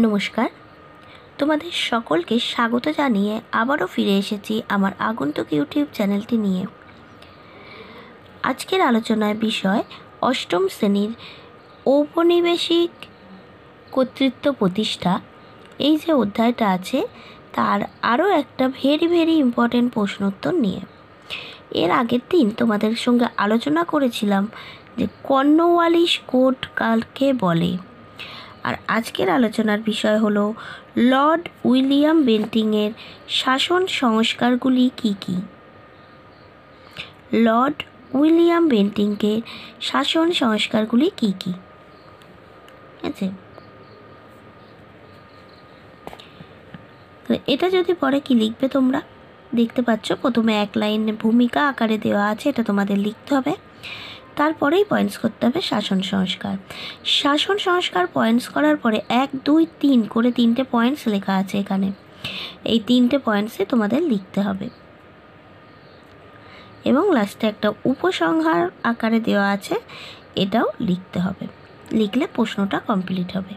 নমস্কার, তোমাদের সকলকে স্বাগত জানিয়ে আবারও ফিরে এসেছি আমার আগন্তুক ইউটিউব চ্যানেলটি নিয়ে। আজকের আলোচনার বিষয় অষ্টম শ্রেণীর ঔপনিবেশিক কর্তৃত্ব প্রতিষ্ঠা। এই যে অধ্যায়টা আছে তার আরও একটা ভেরি ইম্পর্টেন্ট প্রশ্ন উত্তর নিয়ে। এর আগের দিন তোমাদের সঙ্গে আলোচনা করেছিলাম যে কর্নওয়ালিস কোড কাকে বলে। আর আজকের আলোচনার বিষয় হলো লর্ড উইলিয়াম বেন্টিংয়ের শাসন সংস্কারগুলি কি কি। লর্ড উইলিয়াম বেন্টিংয়ের শাসন সংস্কারগুলি কি কি? আছে এটা যদি পরে কি লিখবে তোমরা দেখতে পাচ্ছ, প্রথমে এক লাইনে ভূমিকা আকারে দেওয়া আছে, এটা তোমাদের লিখতে হবে। তারপরেই পয়েন্টস করতে হবে শাসন সংস্কার। শাসন সংস্কার পয়েন্টস করার পরে 1, 2, 3 করে 3টে পয়েন্টস লেখা আছে এখানে। এই 3টে পয়েন্টসে তোমাদের লিখতে হবে এবং লাস্টে একটা উপসংহার আকারে দেওয়া আছে, এটাও লিখতে হবে। লিখলে প্রশ্নটা কমপ্লিট হবে।